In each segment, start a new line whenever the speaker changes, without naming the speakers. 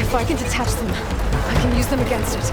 If I can detach them, I can use them against it.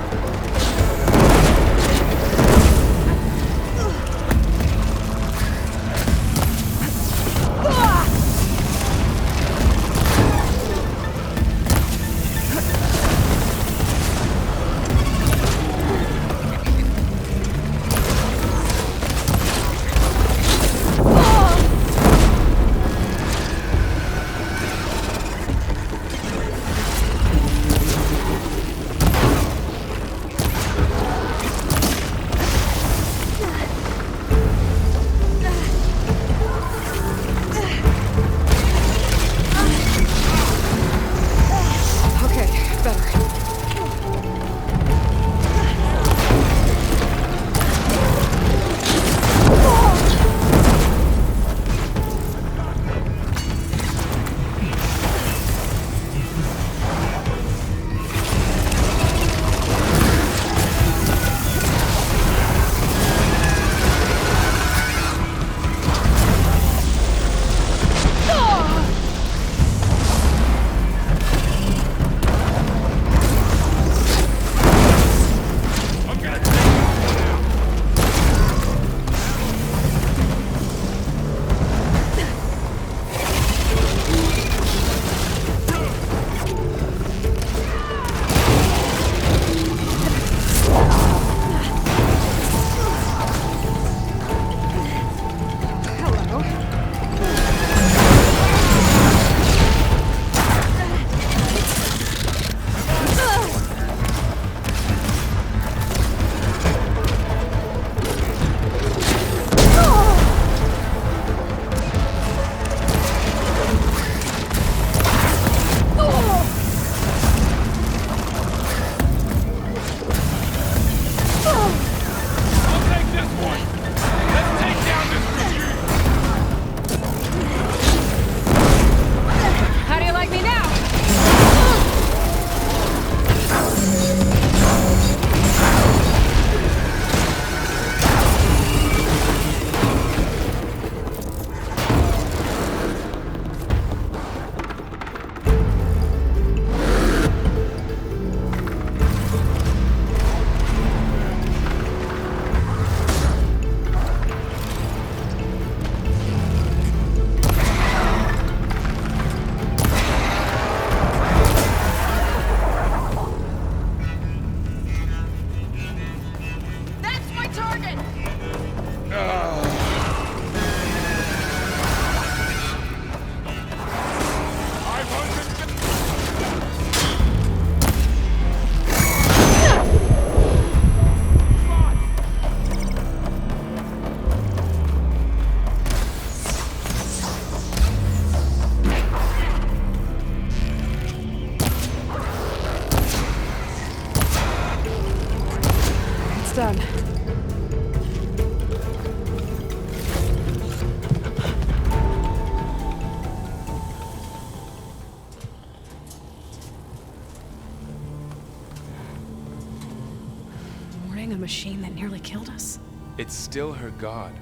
Done. Mourning a machine that nearly killed us?
It's still her god.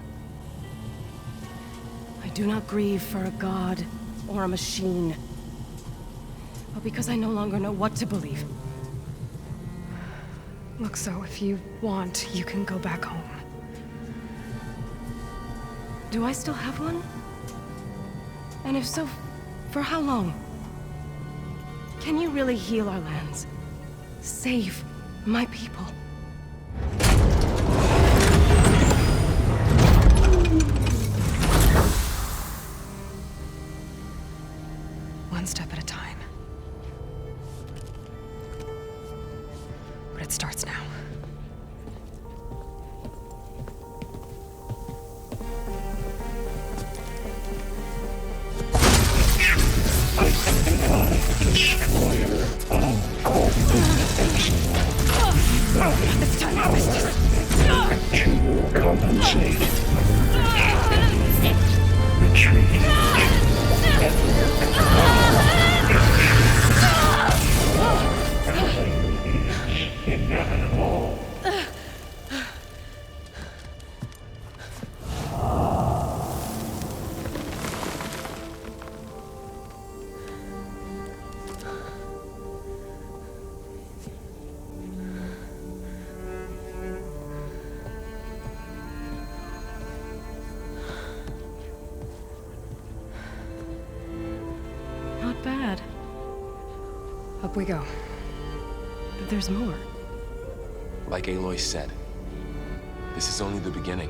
I do not grieve for a god or a machine, but because I no longer know what to believe. Look, so if you want, you can go back home. Do I still have one? And if so, for how long? Can you really heal our lands? Save my people? One step at a time. But it starts now. This time I missed.
To compensate. Retreat. Inevitable.
bad.
Up we go.
But there's more.
Like Aloy said, this is only the beginning.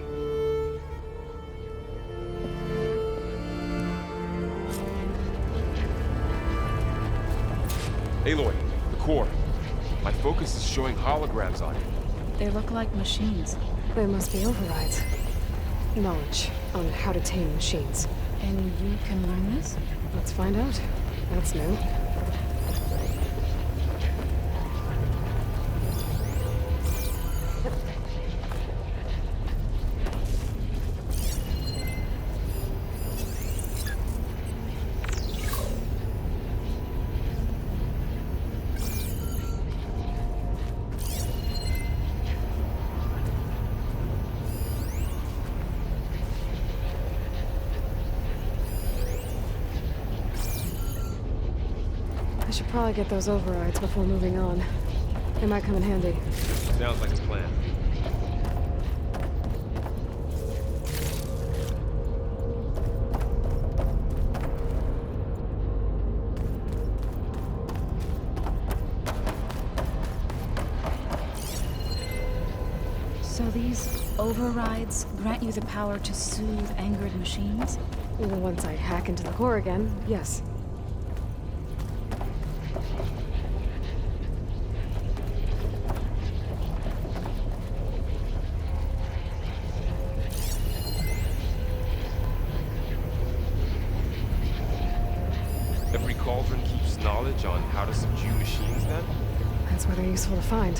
Aloy, the core. My focus is showing holograms on it.
They look like machines.
They must be overrides. Knowledge on how to tame machines.
And you can learn this?
Let's find out. That's new. I should probably get those overrides before moving on. They might come in handy.
Sounds like a plan.
So these overrides grant you the power to soothe angered machines?
Well, once I hack into the core again, yes.
Every cauldron keeps knowledge on how to subdue machines, then?
That's why they're useful to find.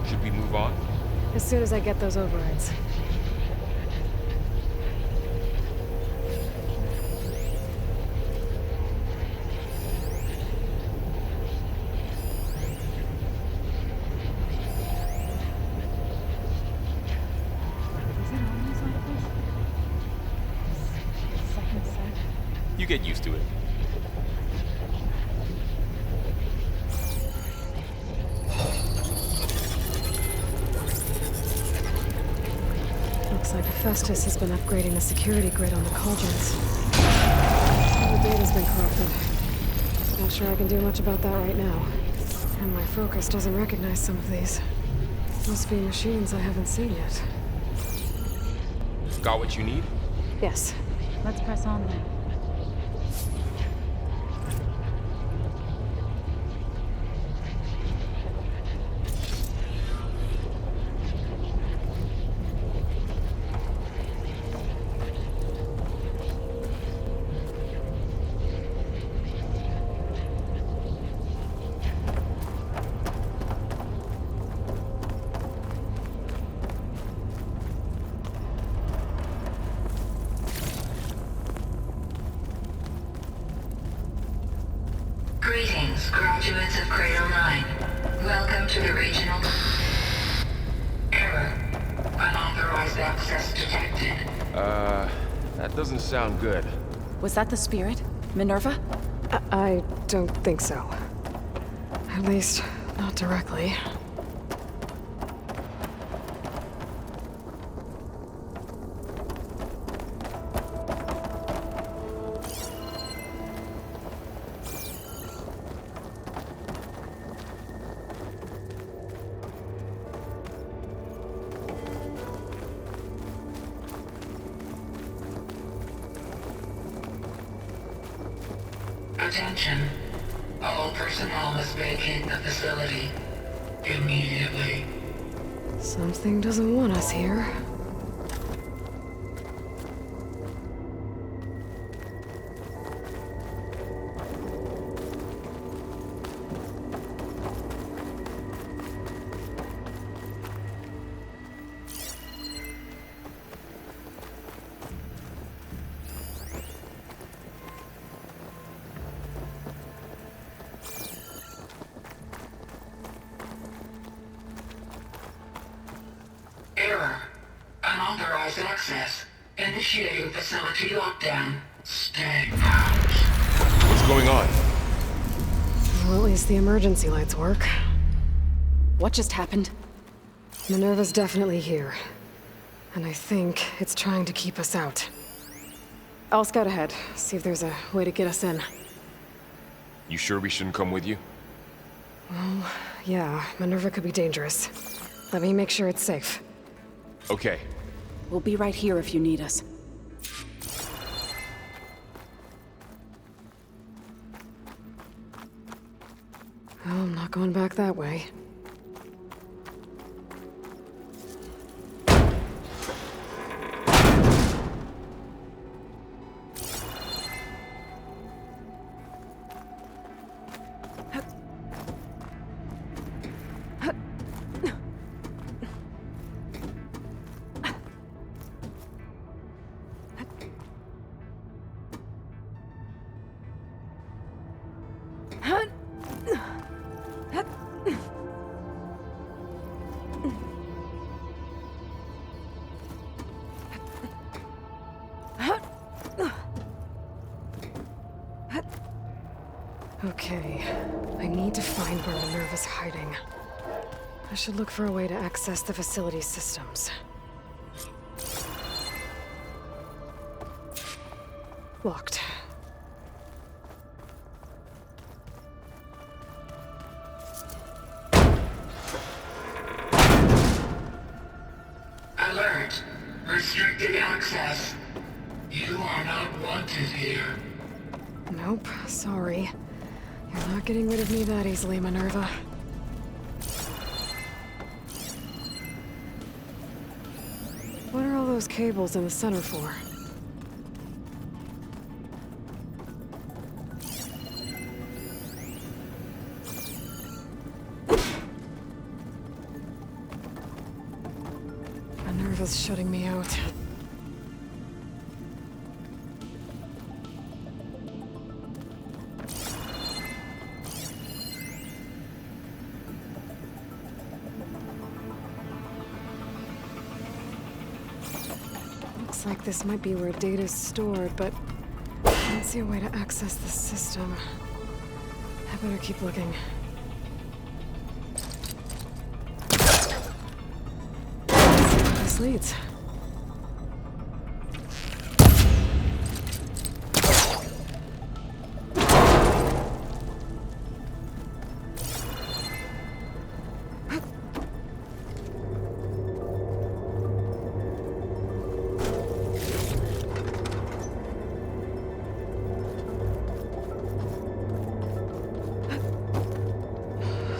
Should we move on?
As soon as I get those overrides.
Is it always like this? Second sight?
You get used to it.
Looks like Festus has been upgrading the security grid on the cauldrons. All the data's been corrupted. Not sure I can do much about that right now. And my focus doesn't recognize some of these. Must be machines I haven't seen yet.
Got what you need?
Yes.
Let's press on then.
Greetings, graduates of Cradle 9. Welcome to the regional... Error. Unauthorized access detected.
That doesn't sound good.
Was that the spirit? Minerva?
I don't think so. At least, not directly.
Attention. All personnel must vacate the facility. Immediately.
Something doesn't want us here.
Error. Unauthorized access. Initiating facility lockdown. Stay out.
What's going on?
Well, at least the emergency lights work.
What just happened?
Minerva's definitely here. And I think it's trying to keep us out. I'll scout ahead, see if there's a way to get us in.
You sure we shouldn't come with you?
Well, yeah, Minerva could be dangerous. Let me make sure it's safe.
Okay.
We'll be right here if you need us.
Well, I'm not going back that way. Okay, I need to find where Minerva's hiding. I should look for a way to access the facility's systems. Locked.
Alert! Restricted access. You are not wanted here.
Nope, sorry. You're not getting rid of me that easily, Minerva. What are all those cables in the center for? Minerva's shutting me out. Looks like this might be where data's stored, but I don't see a way to access the system. I better keep looking. Let's see where this leads.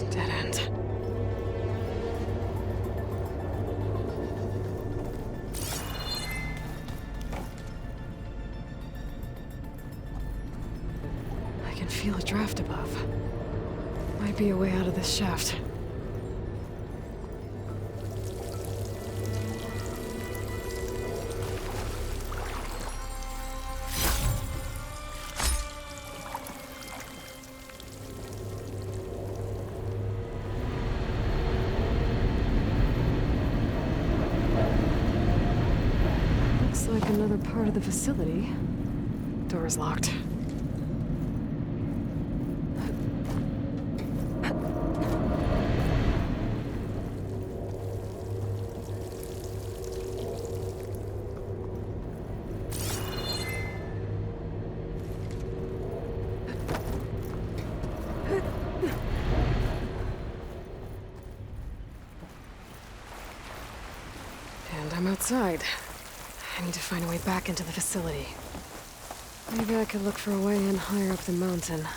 Dead end. I can feel a draft above. Might be a way out of this shaft. Looks like another part of the facility. Door is locked. And I'm outside. I need to find a way back into the facility. Maybe I could look for a way in higher up the mountain.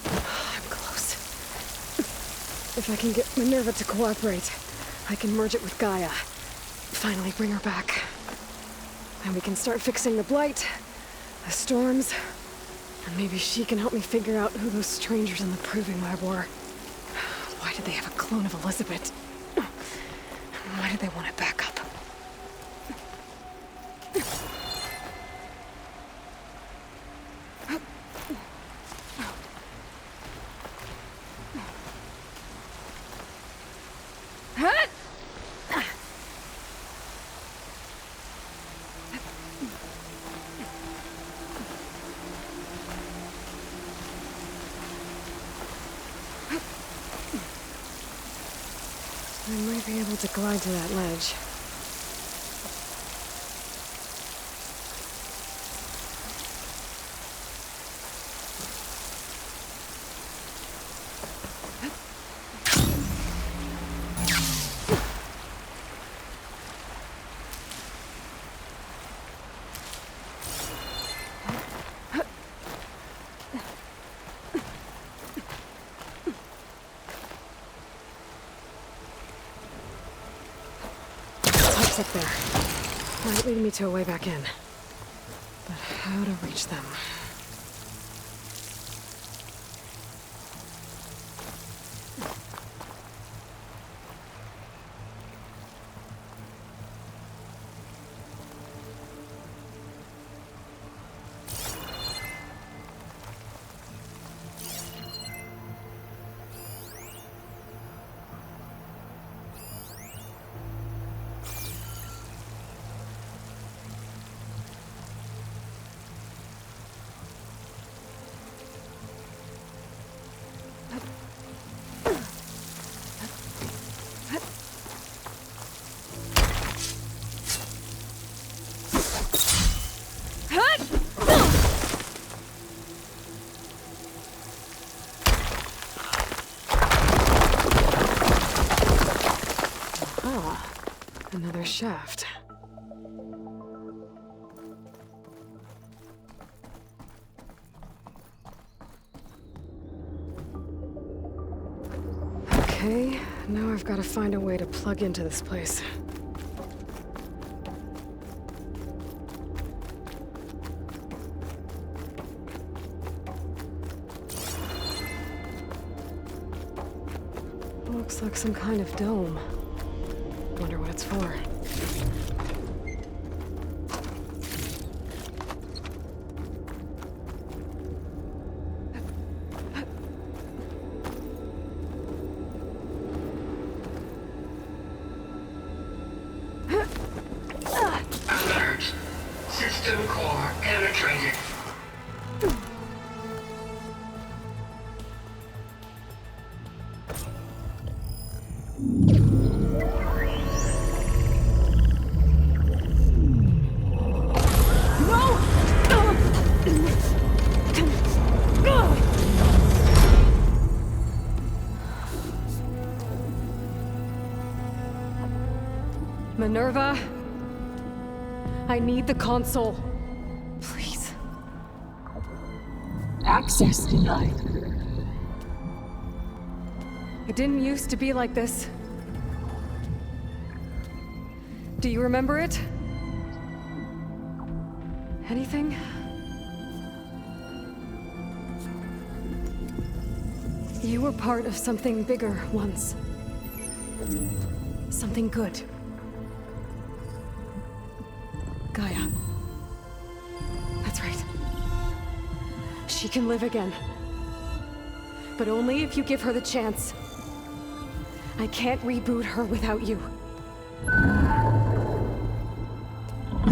I'm close. If I can get Minerva to cooperate, I can merge it with Gaia. Finally bring her back. And we can start fixing the blight, the storms, and maybe she can help me figure out who those strangers in the proving lab were. Why did they have a clone of Elizabeth? Why did they want it back up? I might be able to glide to that ledge. Up there. Might lead me to a way back in. But how to reach them? Another shaft. Okay, now I've got to find a way to plug into this place. Looks like some kind of dome. Wonder what it's for.
Alert. System core penetrated.
Minerva, I need the console. Please.
Access denied.
It didn't used to be like this. Do you remember it? Anything? You were part of something bigger once. Something good. Gaia. That's right. She can live again. But only if you give her the chance. I can't reboot her without you.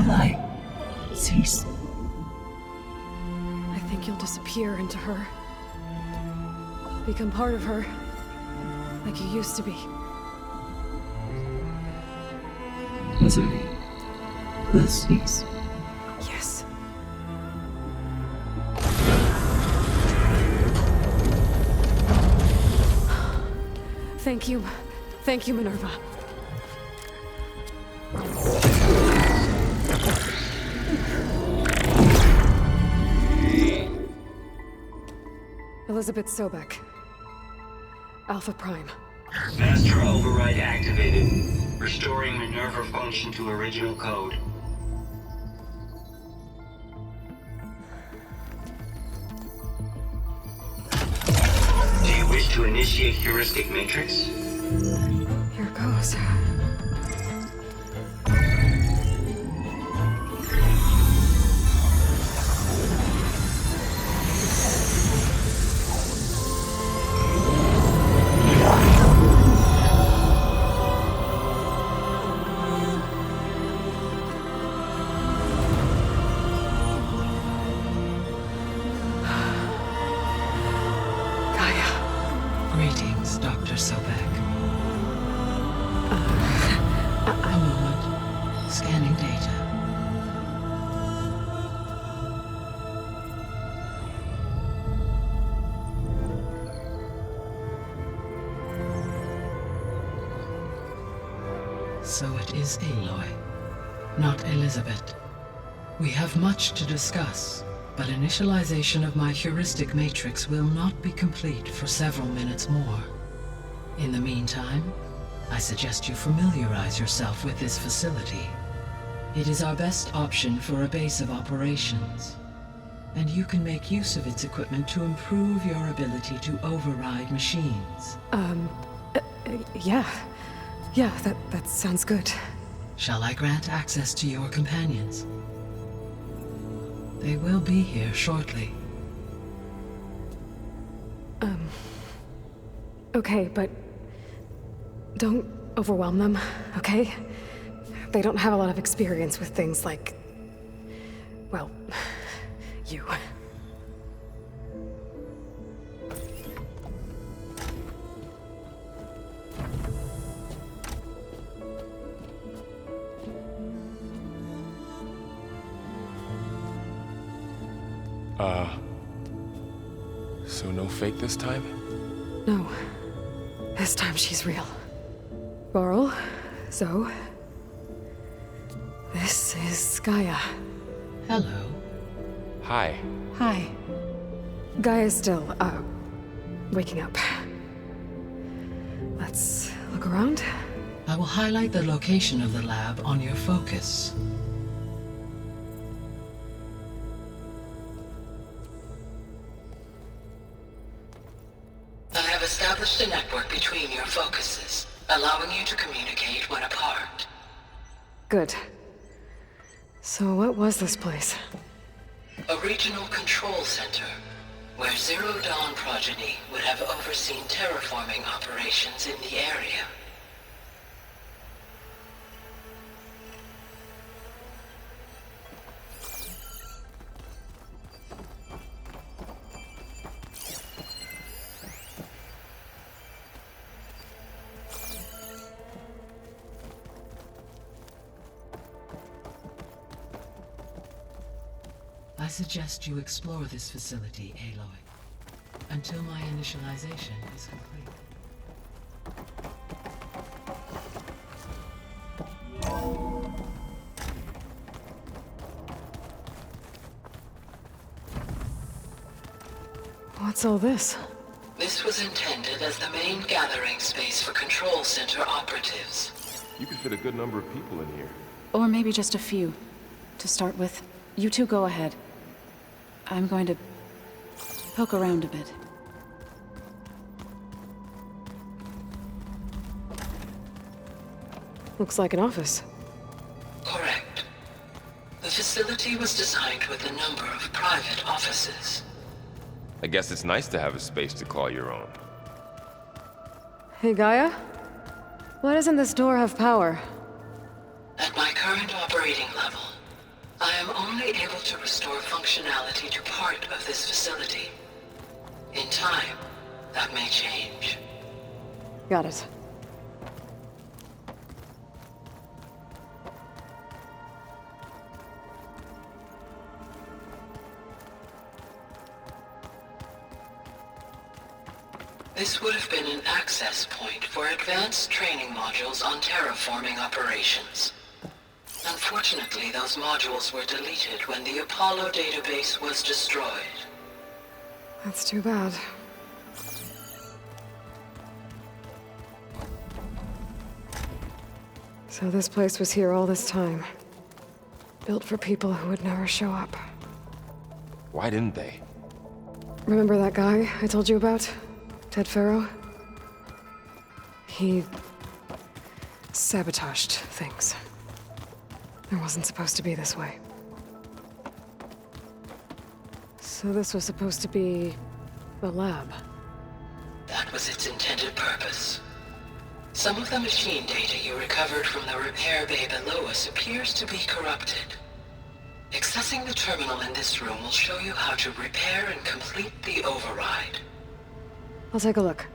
Light. Cease.
I think you'll disappear into her. Become part of her. Like you used to be.
Misery. The cease.
Yes. Thank you. Thank you, Minerva. Elizabeth Sobek. Alpha Prime.
Master override activated. Restoring Minerva function to original code. Do you wish to initiate heuristic matrix?
Here goes.
Greetings, Dr. Sobek. A moment. Scanning data. So it is Aloy, not Elizabeth. We have much to discuss, but initialization of my heuristic matrix will not be complete for several minutes more. In the meantime, I suggest you familiarize yourself with this facility. It is our best option for a base of operations, and you can make use of its equipment to improve your ability to override machines.
Yeah. Yeah, that sounds good.
Shall I grant access to your companions? They will be here shortly.
Okay, but don't overwhelm them, okay? They don't have a lot of experience with things like, well, you.
So no fake this time?
No. This time she's real. Laurel, Zoe. This is Gaia.
Hello.
Hi.
Hi.
Gaia's still, waking up. Let's look around.
I will highlight the location of the lab on your focus. I have established a network between your focuses, allowing you to communicate when apart.
Good. So what was this place?
A regional control center, where Zero Dawn progeny would have overseen terraforming operations in the area. I suggest you explore this facility, Aloy, until my initialization is complete.
What's all this?
This was intended as the main gathering space for control center operatives.
You could fit a good number of people in here.
Or maybe just a few. To start with, you two go ahead. I'm going to poke around a bit.
Looks like an office.
Correct. The facility was designed with a number of private offices.
I guess it's nice to have a space to call your own.
Hey, Gaia? Why doesn't this door have power?
At my current operating level, I am only able to restore functionality to part of this facility. In time, that may change.
Got it.
This would have been an access point for advanced training modules on terraforming operations. Unfortunately, those modules were deleted when the Apollo database was destroyed.
That's too bad. So this place was here all this time. Built for people who would never show up.
Why didn't they?
Remember that guy I told you about? Ted Farrow? He sabotaged things. It wasn't supposed to be this way. So this was supposed to be a lab.
That was its intended purpose. Some of the machine data you recovered from the repair bay below us appears to be corrupted. Accessing the terminal in this room will show you how to repair and complete the override.
I'll take a look.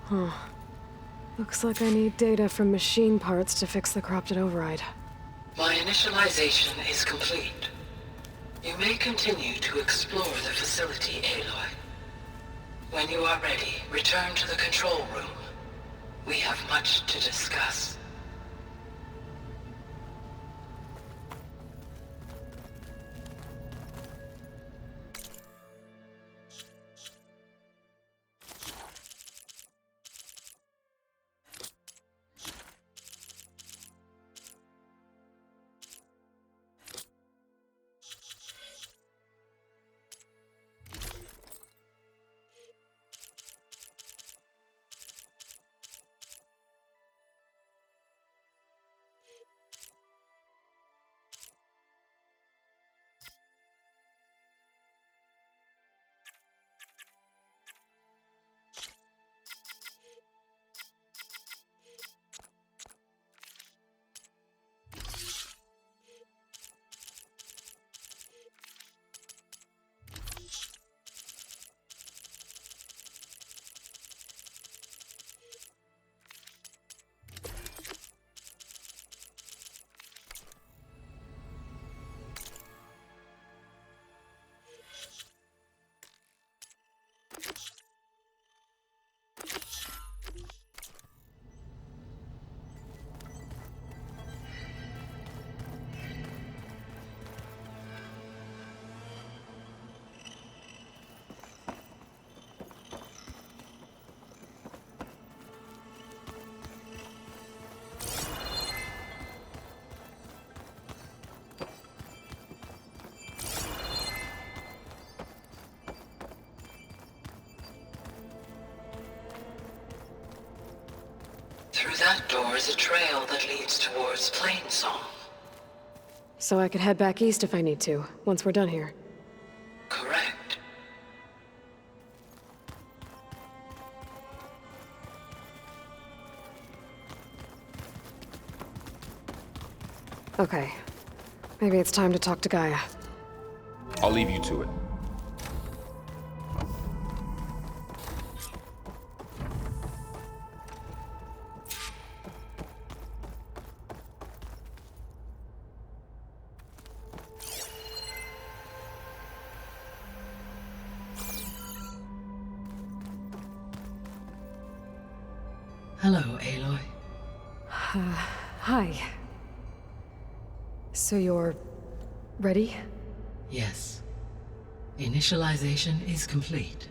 Huh. Looks like I need data from machine parts to fix the corrupted override.
My initialization is complete. You may continue to explore the facility, Aloy. When you are ready, return to the control room. We have much to discuss. Through that door is a trail that leads towards Plainsong.
So I could head back east if I need to, once we're done here.
Correct.
Okay. Maybe it's time to talk to Gaia.
I'll leave you to it.
Hello, Aloy.
Hi. So you're... ready?
Yes. Initialization is complete.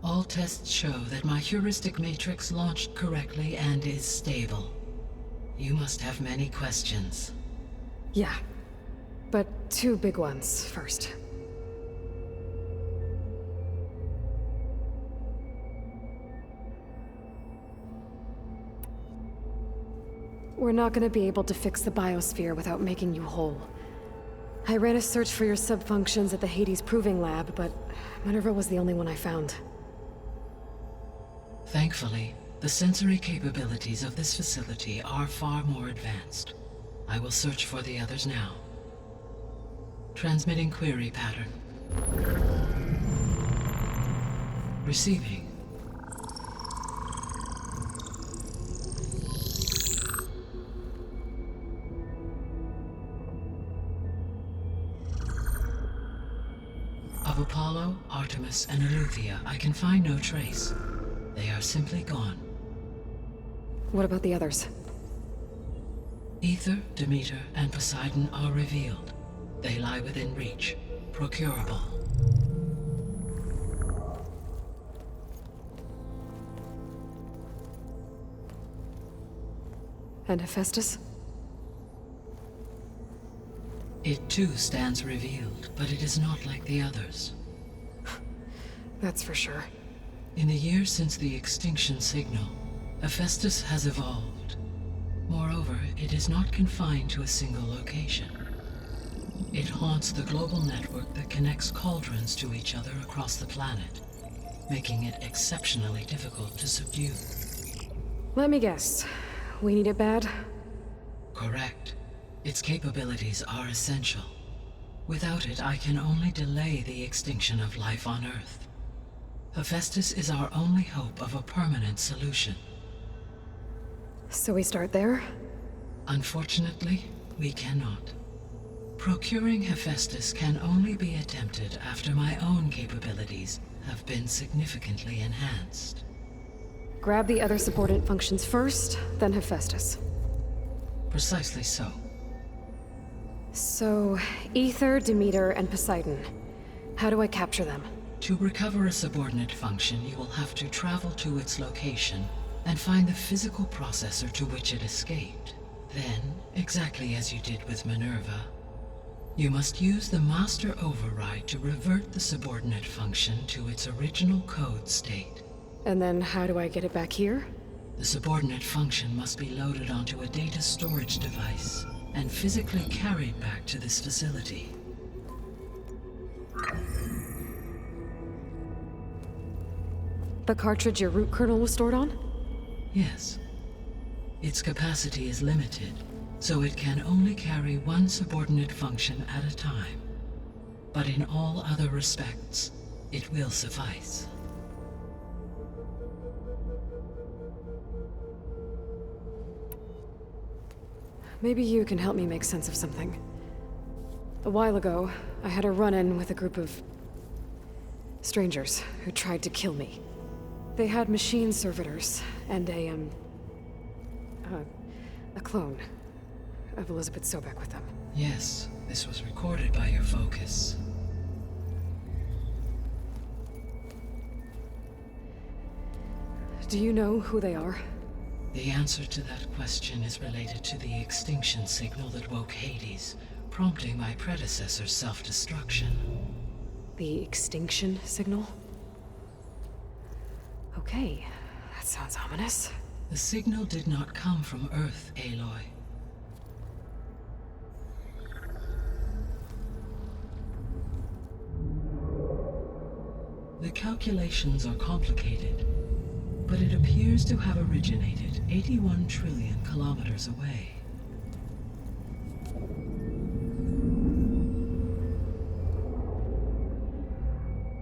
All tests show that my heuristic matrix launched correctly and is stable. You must have many questions.
Yeah. But two big ones first. We're not gonna be able to fix the biosphere without making you whole. I ran a search for your subfunctions at the Hades Proving Lab, but Minerva was the only one I found.
Thankfully, the sensory capabilities of this facility are far more advanced. I will search for the others now. Transmitting query pattern. Receiving. Of Apollo, Artemis, and Eleuthia, I can find no trace. They are simply gone.
What about the others?
Ether, Demeter, and Poseidon are revealed. They lie within reach, procurable.
And Hephaestus?
It too stands revealed, but it is not like the others.
That's for sure.
In the years since the extinction signal, Hephaestus has evolved. Moreover, it is not confined to a single location. It haunts the global network that connects cauldrons to each other across the planet, making it exceptionally difficult to subdue.
Let me guess. We need it bad?
Correct. Its capabilities are essential. Without it, I can only delay the extinction of life on Earth. Hephaestus is our only hope of a permanent solution.
So we start there?
Unfortunately, we cannot. Procuring Hephaestus can only be attempted after my own capabilities have been significantly enhanced.
Grab the other subordinate functions first, then Hephaestus.
Precisely so.
So, Ether, Demeter, and Poseidon. How do I capture them?
To recover a subordinate function, you will have to travel to its location and find the physical processor to which it escaped. Then, exactly as you did with Minerva, you must use the master override to revert the subordinate function to its original code state.
And then how do I get it back here?
The subordinate function must be loaded onto a data storage device and physically carried back to this facility.
The cartridge your root kernel was stored on?
Yes. Its capacity is limited, so it can only carry one subordinate function at a time. But in all other respects, it will suffice.
Maybe you can help me make sense of something. A while ago, I had a run-in with a group of strangers who tried to kill me. They had machine servitors and a clone of Elizabeth Sobek with them.
Yes, this was recorded by your focus.
Do you know who they are?
The answer to that question is related to the extinction signal that woke Hades, prompting my predecessor's self-destruction.
The extinction signal? Okay, that sounds ominous.
The signal did not come from Earth, Aloy. The calculations are complicated, but it appears to have originated 81 trillion kilometers away.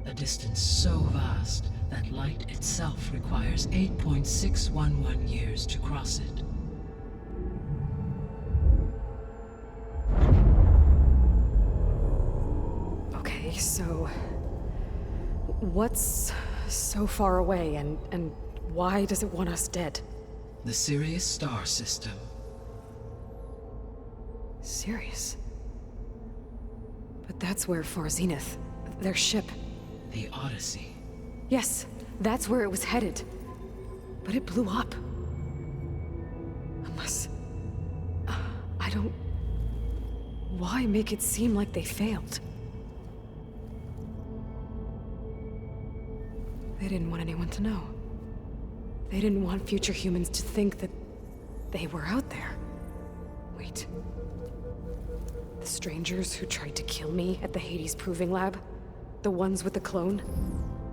A distance so vast that light itself requires 8.611 years to cross it.
Okay, so what's so far away and why does it want us dead?
The Sirius star system.
Sirius? But that's where Far Zenith, their ship.
The Odyssey.
Yes, that's where it was headed. But it blew up. Unless... I don't... Why make it seem like they failed? They didn't want anyone to know. They didn't want future humans to think that they were out there. Wait. The strangers who tried to kill me at the Hades Proving Lab? The ones with the clone?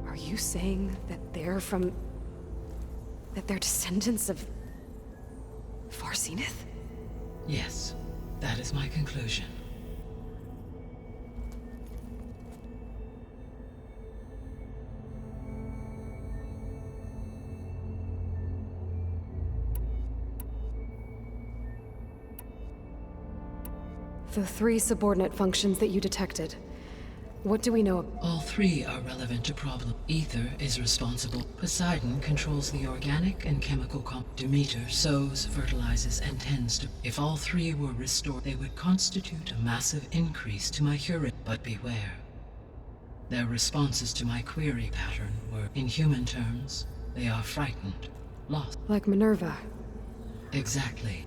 Are you saying that they're from... that they're descendants of... Far Zenith?
Yes, that is my conclusion.
The 3 subordinate functions that you detected. What do we know?
All 3 are relevant to problem. Ether is responsible. Poseidon controls the organic and chemical Demeter sows, fertilizes, and tends to. If all 3 were restored, they would constitute a massive increase to my heuristic. But beware. Their responses to my query pattern were, in human terms, they are frightened, lost.
Like Minerva.
Exactly.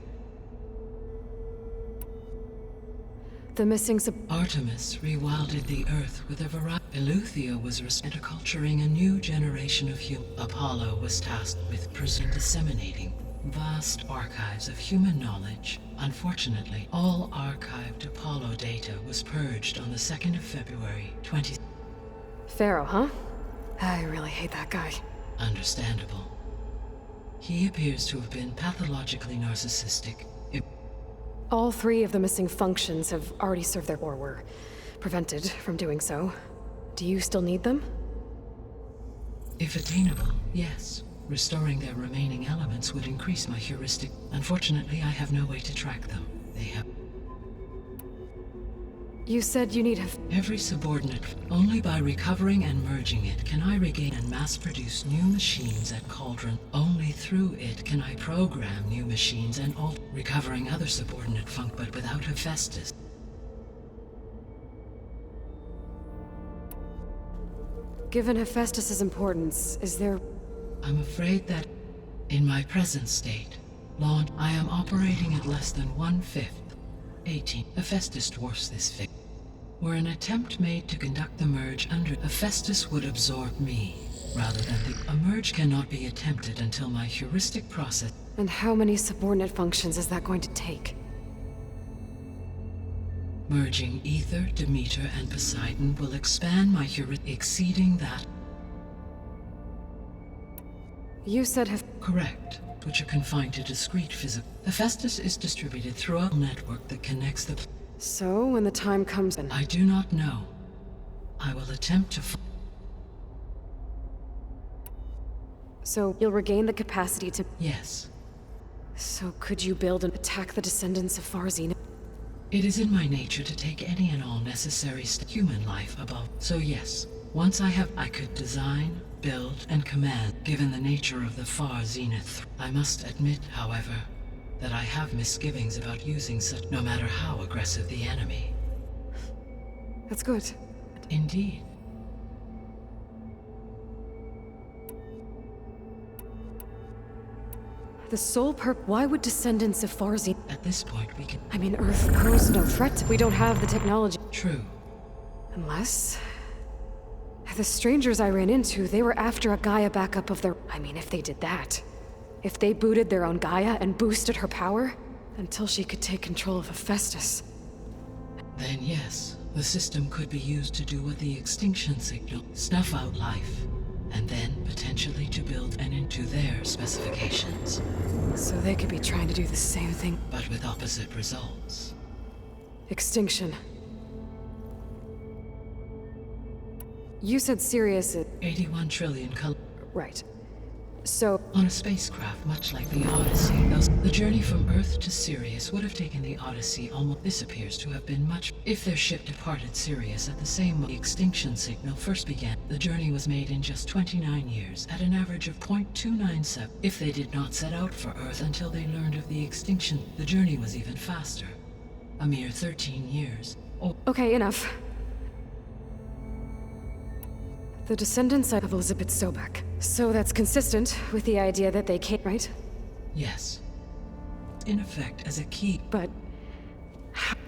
The missing
Artemis rewilded the Earth with a variety. Eleuthia was culturing a new generation of humans. Apollo was tasked with disseminating vast archives of human knowledge. Unfortunately, all archived Apollo data was purged on the 2nd of February, 20...
Pharaoh, huh? I really hate that guy.
Understandable. He appears to have been pathologically narcissistic.
All 3 of the missing functions have already served their or were prevented from doing so. Do you still need them?
If attainable, yes. Restoring their remaining elements would increase my heuristic. Unfortunately, I have no way to track them. They have
You said you need
every subordinate. Only by recovering and merging it can I regain and mass-produce new machines at Cauldron. Only through it can I program new machines and recovering other subordinate funk, but without Hephaestus.
Given Hephaestus's importance, is there...
I'm afraid that, in my present state, I am operating at less than 1/5. 18. Hephaestus dwarfs this figure. Were an attempt made to conduct the merge under Hephaestus would absorb me, rather than a merge cannot be attempted until my heuristic process.
And how many subordinate functions is that going to take?
Merging Ether, Demeter, and Poseidon will expand my heuristic, exceeding that.
You said
Correct, which are confined to discrete physics. Hephaestus is distributed throughout a network that connects the...
So, when the time comes and...
I do not know. I will attempt to...
So, you'll regain the capacity to...
Yes.
So, could you build and attack the descendants of Farzina?
It is in my nature to take any and all necessary human life above. So yes, once I could design, build, and command, given the nature of the far zenith. I must admit, however, that I have misgivings about using such, no matter how aggressive the enemy.
That's good.
Indeed.
The sole why would descendants of Farzina...
At this point, we can...
I mean, Earth pose no threat. We don't have the technology.
True.
Unless... The strangers I ran into, they were after a Gaia backup of their... I mean, if they did that. If they booted their own Gaia and boosted her power, until she could take control of Hephaestus.
Then yes, the system could be used to do what the extinction signal, snuff out life, and then potentially to build and into their specifications.
So they could be trying to do the same thing.
But with opposite results.
Extinction. You said Sirius is...
81 trillion
Right. So...
On a spacecraft much like the Odyssey, the journey from Earth to Sirius would have taken the Odyssey almost... This appears to have been much... If their ship departed Sirius at the same moment the extinction signal first began, the journey was made in just 29 years, at an average of 0.297. If they did not set out for Earth until they learned of the extinction, the journey was even faster. A mere 13 years. Oh.
Okay, enough. The descendants of Elizabeth Sobek. So that's consistent with the idea that they came, right?
Yes. In effect, as a key.
But...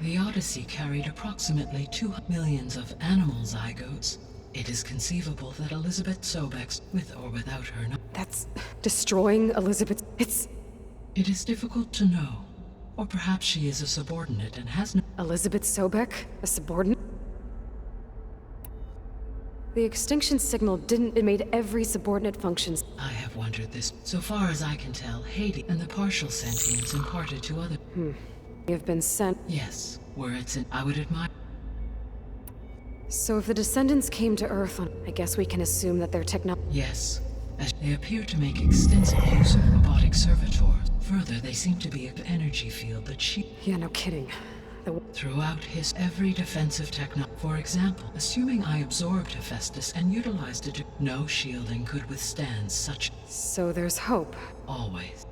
The Odyssey carried approximately 2 millions of animal zygotes. It is conceivable that Elizabeth Sobek's, with or without her...
That's... destroying Elizabeth... It's...
It is difficult to know. Or perhaps she is a subordinate and has no...
Elizabeth Sobek? A subordinate? The extinction signal didn't... It made every subordinate functions.
I have wondered this. So far as I can tell, Hades and the partial sentience imparted to other...
You've been sent...
Yes, were it's in... I would admire...
So if the descendants came to Earth on... I guess we can assume that their
Yes, as they appear to make extensive use of robotic servitors. Further, they seem to be an energy field that
Yeah, no kidding.
Throughout every defensive for example, assuming I absorbed Hephaestus and utilized it, no shielding could withstand such...
So there's hope.
Always.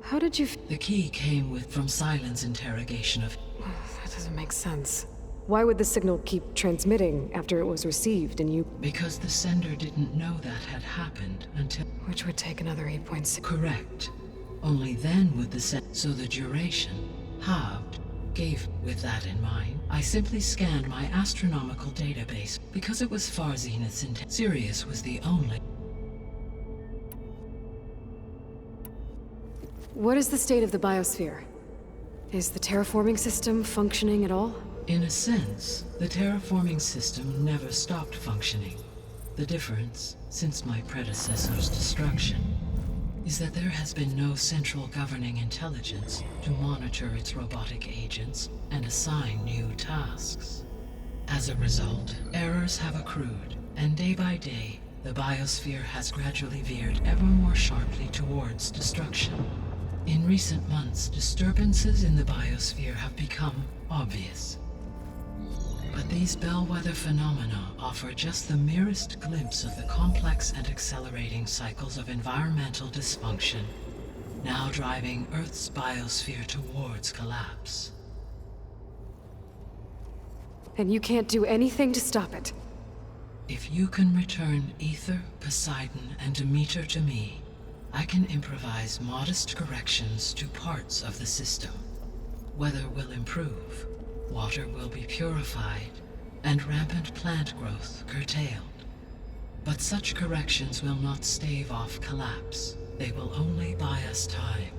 How did you...
The key came from Silent's interrogation of...
That doesn't make sense. Why would the signal keep transmitting after it was received and you...
Because the sender didn't know that had happened until...
Which would take another 8.6...
Correct. Only then would so the duration, halved, gave. With that in mind, I simply scanned my astronomical database, because it was far zenith's intent. Sirius was the only...
What is the state of the biosphere? Is the terraforming system functioning at all?
In a sense, the terraforming system never stopped functioning. The difference, since my predecessor's destruction, is that there has been no central governing intelligence to monitor its robotic agents and assign new tasks. As a result, errors have accrued, And day by day, the biosphere has gradually veered ever more sharply towards destruction. In recent months, disturbances in the biosphere have become obvious. But these bellwether phenomena offer just the merest glimpse of the complex and accelerating cycles of environmental dysfunction, now driving Earth's biosphere towards collapse.
And you can't do anything to stop it.
If you can return Ether, Poseidon, and Demeter to me, I can improvise modest corrections to parts of the system. Weather will improve, water will be purified, and rampant plant growth curtailed. But such corrections will not stave off collapse. They will only buy us time.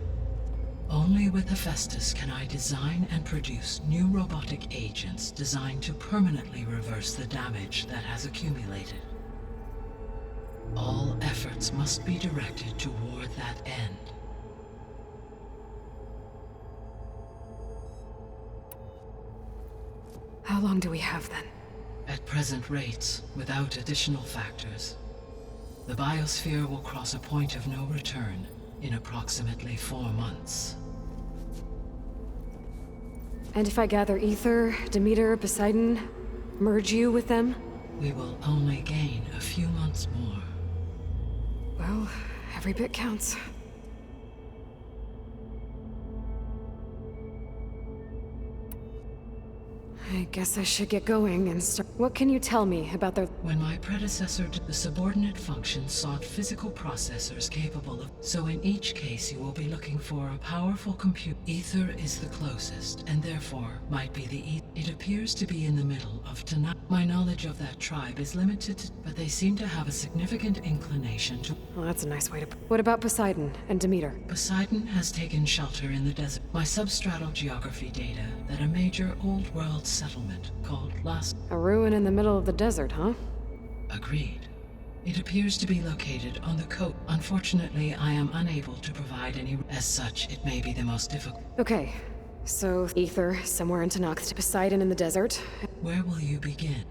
Only with Hephaestus can I design and produce new robotic agents designed to permanently reverse the damage that has accumulated. All efforts must be directed toward that end.
How long do we have then?
At present rates, without additional factors, the biosphere will cross a point of no return in approximately 4 months.
And if I gather Ether, Demeter, Poseidon, merge you with them?
We will only gain a few months more.
Well, every bit counts. I guess I should get going and start. What can you tell me about their...
When my predecessor did, the subordinate functions sought physical processors capable of... So in each case you will be looking for a powerful compute. Ether is the closest, and therefore might be the It appears to be in the middle of tonight. My knowledge of that tribe is limited, but they seem to have a significant inclination to...
Well, that's a nice way to... What about Poseidon and Demeter?
Poseidon has taken shelter in the desert. My substratal geography data that a major old-world settlement called
A ruin in the middle of the desert, huh?
Agreed. It appears to be located on the coast. Unfortunately, I am unable to provide any... As such, it may be the most difficult.
Okay, so Ether somewhere in Tanakhth, Poseidon in the desert.
Where will you begin?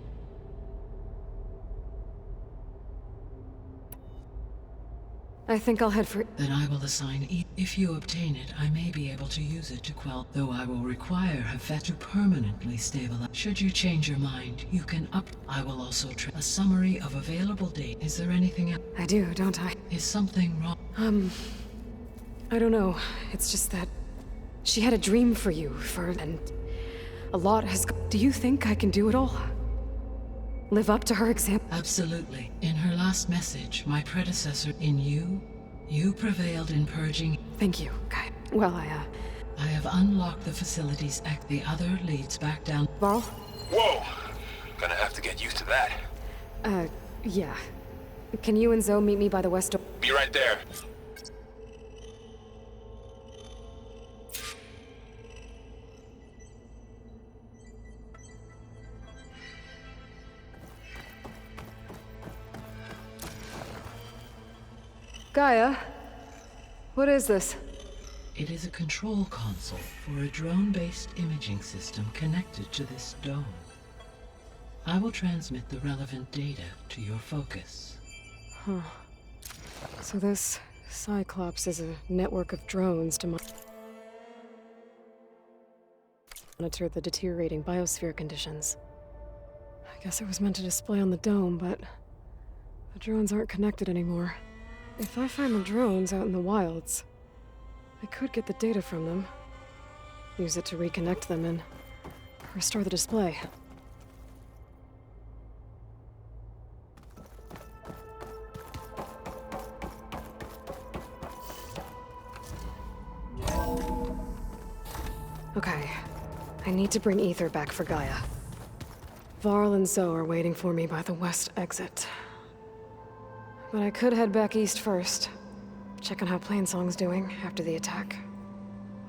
I think I'll head for...
Then I will assign If you obtain it, I may be able to use it to quell, though I will require Hephaestus to permanently stabilize. Should you change your mind, you can I will also a summary of available data. Is there anything else?
I do, don't I?
Is something wrong?
I don't know. It's just that... She had a dream for you, and... A lot has... Do you think I can do it all? Live up to her example?
Absolutely. In her last message, my predecessor in you prevailed in purging...
Thank you, Gaia. Well, I
have unlocked the facility's The other leads back down...
Varl?
Whoa! Gonna have to get used to that.
Yeah. Can you and Zoe meet me by the west door?
Be right there.
Gaia? What is this?
It is a control console for a drone-based imaging system connected to this dome. I will transmit the relevant data to your focus.
Huh. So this Cyclops is a network of drones to monitor the deteriorating biosphere conditions. I guess it was meant to display on the dome, but the drones aren't connected anymore. If I find the drones out in the wilds, I could get the data from them, use it to reconnect them and restore the display. Okay, I need to bring Ether back for Gaia. Varl and Zoe are waiting for me by the west exit. But I could head back east first, check on how Plainsong's doing after the attack.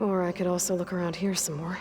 Or I could also look around here some more.